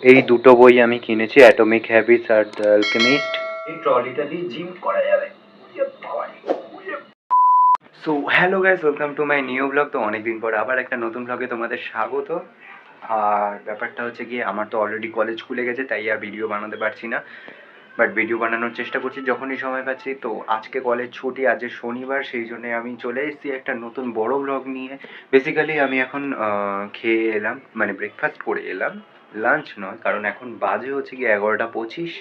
এই দুটো বই আমি কিনেছি, atomic habits are the alchemist. এই ট্রলিটা দিয়ে জিম করা যাবে। So hello guys, welcome to my new blog. তো অনেকদিন পর আবার একটা নতুন ব্লগে তোমাদের স্বাগত। আর ব্যাপারটা হচ্ছে কি, আমার তো অলরেডি কলেজ খুলে গেছে, তাই আর ভিডিও বানাতে পারছি না, বাট ভিডিও বানানোর চেষ্টা করছি যখনই সময় পাচ্ছি। তো আজকে কলেজ ছুটি, আজ শনিবার, সেই জন্য আমি চলে এসেছি একটা নতুন বড় ব্লগ নিয়ে। বেসিক্যালি আমি এখন খেয়ে এলাম, মানে ব্রেকফাস্ট করে এলাম, লাঞ্চ নয়, কারণ এখন বাজে হচ্ছে কি 11:25।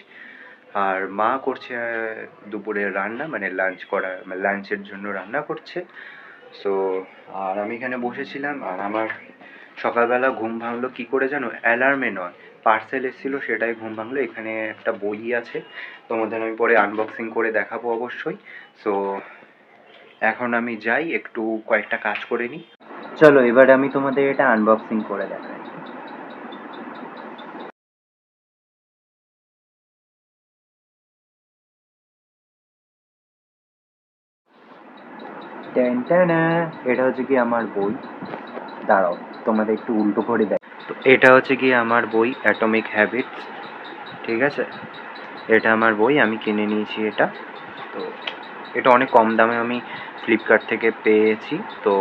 আর মা করছে দুপুরে রান্না, মানে লাঞ্চের জন্য রান্না করছে। সো আর আমি এখানে বসেছিলাম, আর আমার সকালবেলা ঘুম ভাঙলো কী করে জানো? অ্যালার্মে নয়, পার্সেল এসেছিলো, সেটাই ঘুম ভাঙলো। এখানে একটা বই আছে, তোমাদের আমি পরে আনবক্সিং করে দেখাবো অবশ্যই। সো এখন আমি যাই, একটু কয়েকটা কাজ করে নিই। চলো এবার আমি তোমাদের এটা আনবক্সিং করে দেখাই। এটা হচ্ছে কি আমার বই, দাঁড়াও তোমাদের একটু উল্টো করে দেয়। তো এটা হচ্ছে কি আমার বই, অ্যাটমিক হ্যাবিটস, ঠিক আছে? এটা আমার বই, আমি কিনে নিয়েছি এটা। তো এটা অনেক কম দামে আমি ফ্লিপকার্ট থেকে পেয়েছি। তো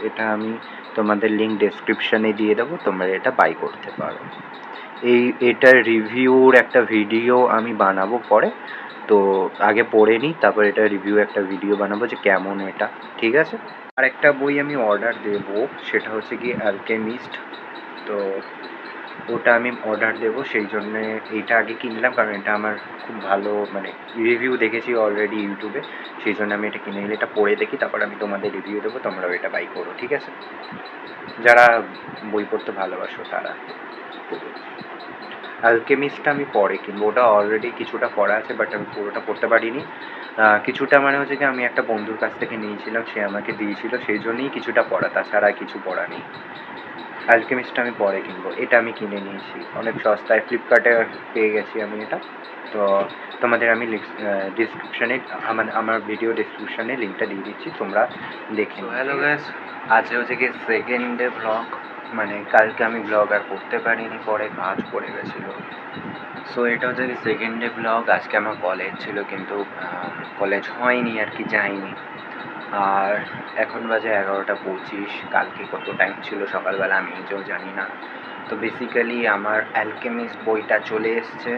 এটা আমি তোমাদের লিঙ্ক ডেসক্রিপশানে দিয়ে দেবো, তোমরা এটা বাই করতে পারো। এটার রিভিউর একটা ভিডিও আমি বানাবো পরে। তো আগে পড়ে নিই, তারপর এটা রিভিউ একটা ভিডিও বানাবো যে কেমন এটা, ঠিক আছে? আর একটা বই আমি অর্ডার দেবো, সেটা হচ্ছে কি অ্যালকেমিস্ট। তো ওটা আমি অর্ডার দেবো, সেই জন্যে এইটা আগে কিনলাম, কারণ এটা আমার খুব ভালো, মানে রিভিউ দেখেছি অলরেডি ইউটিউবে, সেই জন্য আমি এটা কিনে নিলে এটা পড়ে দেখি, তারপর আমি তোমাদের রিভিউ দেবো, তোমরাও এটা বাই করো, ঠিক আছে? যারা বই পড়তে ভালোবাসো তারা। অ্যালকেমিস্টটা আমি পরে কিনবো, ওটা অলরেডি কিছুটা পড়া আছে, বাট আমি পুরোটা পড়তে পারিনি। কিছুটা মানে হচ্ছে কি, আমি একটা বন্ধুর কাছ থেকে নিয়েছিলাম, সে আমাকে দিয়েছিল, সেই জন্যই কিছুটা পড়া, তাছাড়া কিছু পড়া নেই। অ্যালকেমিস্টটা আমি পরে কিনবো। এটা আমি কিনে নিয়েছি অনেক সস্তায়, ফ্লিপকার্টে পেয়ে গেছি আমি এটা। তো তোমাদের আমি ডিসক্রিপশানে, আমার ভিডিও ডিসক্রিপশানে লিঙ্কটা দিয়ে দিচ্ছি, তোমরা দেখে। হ্যালো গাইস, আজ হচ্ছে কি সেকেন্ড ডে ব্লগ, মানে কালকে আমি ব্লগ আর করতে পারিনি, পরে কাজ পড়ে গেছিলো। সো এটা হচ্ছে কি সেকেন্ড ডে ব্লগ। আজকে আমার কলেজ ছিল, কিন্তু কলেজ হয়নি আর কি, যাইনি। আর এখন বাজে 11:25। কালকে কত টাইম ছিল সকালবেলা আমি নিজেও জানি না। তো বেসিক্যালি আমার অ্যালকেমিস্ট বইটা চলে এসছে।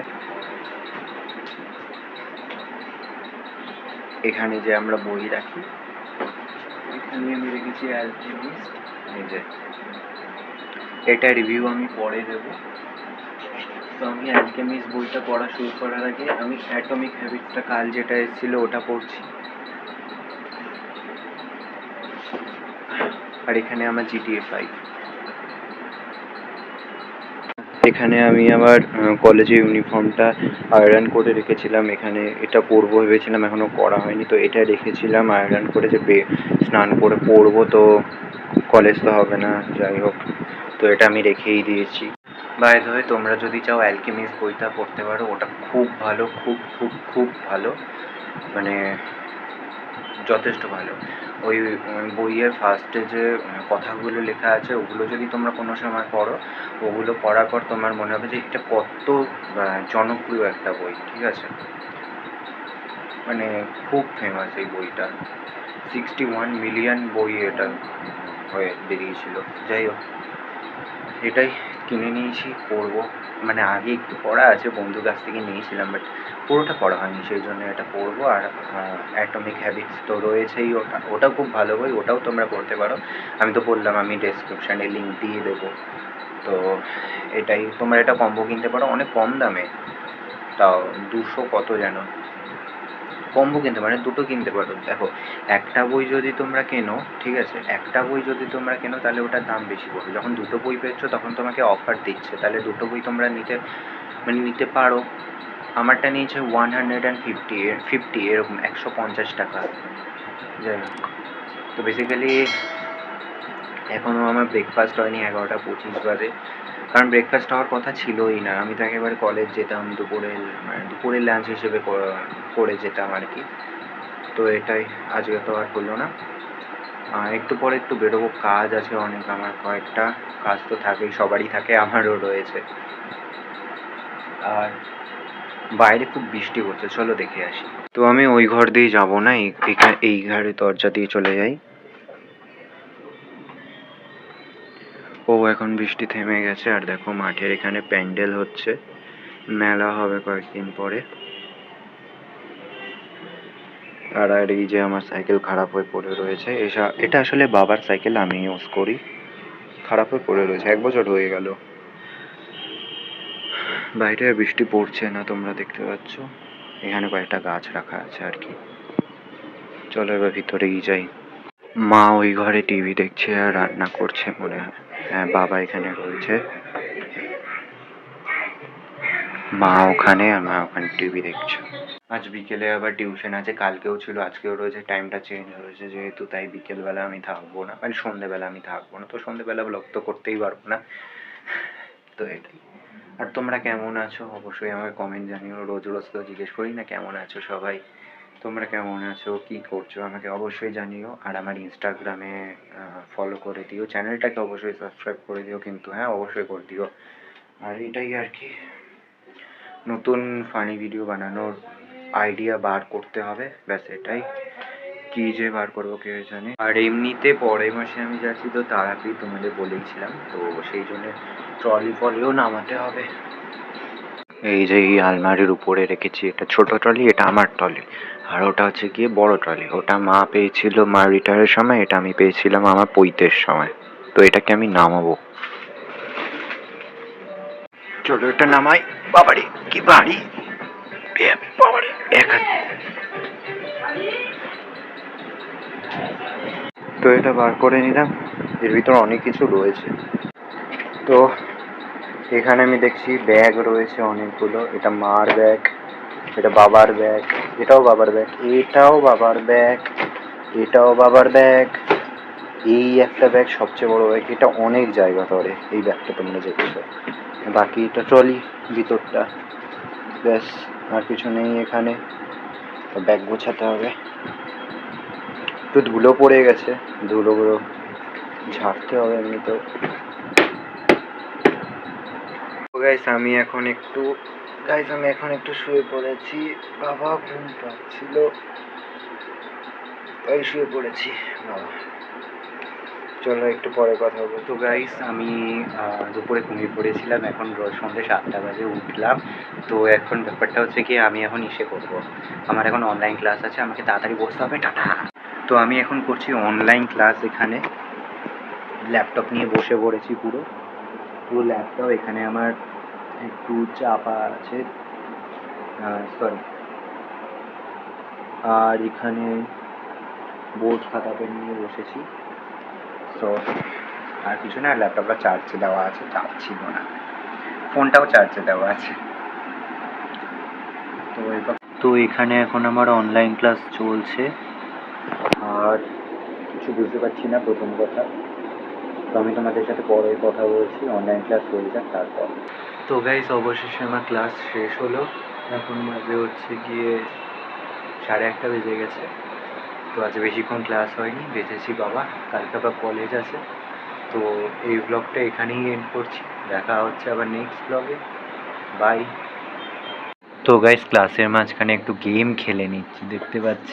এখানে যে আমরা বই রাখি, এখানে আমি রেখেছি অ্যালকেমিস্ট। এই যে এটা রিভিউ আমি পরে দেব। তো আমি অ্যালকেমিস্ট বইটা পড়া শুরু করার আগে আমি অ্যাটমিক হ্যাবিটসটা কাল যেটা এসেছিলো ওটা পড়ছি। আর এখানে আমার GTA 5। এখানে আমি আমার কলেজে ইউনিফর্মটা আয়রন করে রেখেছিলাম, এখানে এটা পরবো ভেবেছিলাম, এখনও করা হয়নি। তো এটা রেখেছিলাম আয়রন করে, যে স্নান করে পরবো, তো কলেজ তো হবে না, যাই হোক। তো এটা আমি রেখেই দিয়েছি। বাই দ্য ওয়ে, তোমরা যদি চাও অ্যালকেমিস্ট বইটা পড়তে পারো, ওটা খুব ভালো, খুব খুব খুব ভালো, মানে যথেষ্ট ভালো। ওই বইয়ের ফার্স্টে যে কথাগুলো লেখা আছে, ওগুলো যদি তোমরা কোনো সময় পড়ো, ওগুলো পড়ার পর তোমার মনে হবে যে এটা কত জনপ্রিয় একটা বই, ঠিক আছে? মানে খুব ফেমাস এই বইটা, 61 মিলিয়ন বই এটা হয়ে বেরিয়েছিল। যাই হোক, এটাই কিনে নিয়েছি, পড়বো। মানে আগে একটু পড়া আছে, বন্ধুর কাছ থেকে নিয়েছিলাম, বাট পুরোটা পড়া হয়নি, সেই জন্য এটা পড়বো। আর অ্যাটমিক হ্যাবিটস তো রয়েছেই, ওটাও খুব ভালো বই, ওটাও তোমরা পড়তে পারো। আমি তো বললাম আমি ডেসক্রিপশানে লিঙ্ক দিয়ে দেবো। তো এটাই, তোমরা এটা কম্বো কিনতে পারো অনেক কম দামে, তাও 200 কত যেন কম্বো কিনতে পারো, দুটো কিনতে পারো। দেখো, একটা বই যদি তোমরা কেনো, ঠিক আছে, একটা বই যদি তোমরা কেনো তাহলে ওটার দাম বেশি পড়বে। যখন দুটো বই পেয়েছো তখন তোমাকে অফার দিচ্ছে, তাহলে দুটো বই তোমরা নিতে পারো। আমারটা নিয়েছে 150 এরকম, 150 টাকা। যাই হোক, তো বেসিক্যালি এখনও আমার ব্রেকফাস্ট হয়নি, 11:25 বাজে, কারণ ব্রেকফাস্ট হওয়ার কথা ছিলই না। আমি তো একেবারে কলেজ যেতাম দুপুরের লাঞ্চ হিসেবে করে যেতাম আর কি। তো এটাই, আজকে তো আর হলো না। একটু পরে একটু বেরোবো, কাজ আছে অনেক আমার, কয়েকটা কাজ তো থাকেই, সবারই থাকে, আমারও রয়েছে। আর বাইরে খুব বৃষ্টি হচ্ছে, চলো দেখে আসি। তো আমি ওই ঘর দিয়ে যাবো না, এই ঘরে দরজা দিয়ে চলে যাই। ও এখন বৃষ্টি থেমে গেছে। আর দেখো মাঠের এখানে প্যান্ডেল হচ্ছে, মেলা হবে কয়েকদিন পরে। আর এই যে আমার সাইকেল খারাপ হয়ে পড়ে রয়েছে, এটা আসলে বাবার সাইকেল, আমি ইউজ করি। খারাপ হয়ে পড়ে রয়েছে, 1 বছর হয়ে গেল। বাইরে বৃষ্টি পড়ছে না, তোমরা দেখতে পাচ্ছ। এখানে কয়েকটা গাছ রাখা আছে আর কি। চলো এবার ভিতরেই যাই। মা ওই ঘরে টিভি দেখছে আর রান্না করছে মনে হয়। হ্যাঁ, বাবা এখানে রয়েছে, মা ওখানে আর মা ওখানে টিভি দেখছে। আজ বিকেলে আবার টিউশন আছে, কালকেও ছিল, আজকেও রয়েছে। টাইমটা চেঞ্জ হয়েছে যেহেতু, তাই বিকেলবেলা আমি থাকবো না, মানে সন্ধেবেলা আমি থাকবো না। তো সন্ধেবেলা ব্লগ তো করতেই পারবো না, তো এটাই। আর তোমরা কেমন আছো অবশ্যই আমাকে কমেন্ট জানিও। রোজ রোজ তো জিজ্ঞেস করি না কেমন আছো সবাই। তোমরা কেমন আছো, কি করছো আমাকে অবশ্যই জানিও। আর আমার ইনস্টাগ্রামে ফলো করে দিও, চ্যানেলটাকে অবশ্যই সাবস্ক্রাইব করে দিও কিন্তু, হ্যাঁ অবশ্যই করে দিও। আর এটাই আর কি, নতুন ফানি ভিডিও বানানোর আইডিয়া বার করতে হবে, ব্যাস এটাই। কী যে বার করবো কে জানে। আর এমনিতে পরের মাসে আমি যাচ্ছি তো তারাপীঠ, তোমাদের বলেইছিলাম, তো সেই জন্য ট্রলি ফলিও নামাতে হবে। এই যে এই আলমারির উপরে রেখেছি, এটা ছোট ট্রলি, এটা আমার ট্রলি। আর ওটা হচ্ছে গিয়ে বড় ট্রলি, ওটা মা পেয়েছিল মার রিটায়ারের সময়, এটা আমি পেয়েছিলাম আমার পৈতের সময়। তো এটাকে আমি নামাবো। চলো এটা নামাই। বাবারে কি ভারী, বাবারে এক হাত। তো এটা বার করে নিলাম, এর ভিতর অনেক কিছু রয়েছে। তো এখানে আমি দেখছি ব্যাগ রয়েছে অনেকগুলো, এটা মার ব্যাগ, এটা বাবার ব্যাগ, এটাও বাবার ব্যাগ, এটাও বাবার ব্যাগ, এটাও বাবার ব্যাগ, এই একটা ব্যাগ সবচেয়ে বড় ব্যাগ, এটা অনেক জায়গা ধরে এই ব্যাগটা তোমরা দেখছো। বাকি এটা ট্রলি ভিতরটা, ব্যাস আর কিছু নেই এখানে। তো ব্যাগ গোছাতে হবে, একটু ধুলো পড়ে গেছে, ধুলোগুলো ঝাড়তে হবে এমনিতেও। আমি এখন একটু শুয়ে পড়েছি, বাবা ঘুম পাচ্ছিল তাই শুয়ে পড়েছি। বাবা চলো একটু পরে কথা বলবো। তো গাইস আমি দুপুরে ঘুমিয়ে পড়েছিলাম, এখন সন্ধ্যে 7টা বাজে উঠলাম। তো এখন ব্যাপারটা হচ্ছে কি, আমি এখন ইসে করবো, আমার এখন অনলাইন ক্লাস আছে, আমাকে তাড়াতাড়ি বসতে হবে, টাটা। তো আমি এখন করছি অনলাইন ক্লাস, এখানে ল্যাপটপ নিয়ে বসে পড়েছি, পুরো ল্যাপটপ এখানে আমার একটু চাপা আছে, সরি। আর এখানে বোর্ড খাতা পেন নিয়ে বসেছি। তো আর কিছু না, ল্যাপটপটা চার্জে দেওয়া আছে, চার্জ ছিল না, ফোনটাও চার্জে দেওয়া আছে। তো এখানে এখন আমার অনলাইন ক্লাস চলছে, আর কিছু বুঝতে পারছি না প্রথম কথা। তো আমি তোমাদের সাথে পরে কথা বলছি, অনলাইন ক্লাস হয়ে যাক তারপর। তো গাইস অবশেষে আমার ক্লাস শেষ হলো, এখন বাজে হচ্ছে গিয়ে 1:30 বেজে গেছে। তো আজ বেশিক্ষণ ক্লাস হয়নি, বেঁচেছি বাবা, কালকে আবার কলেজ আছে। তো এই ব্লগটা এখানেই এন্ড করছি, দেখা হচ্ছে আবার নেক্সট ব্লগে, বাই। তো গাইস ক্লাসের মাঝখানে একটু গেম খেলে নিচ্ছি, দেখতে পাচ্ছ।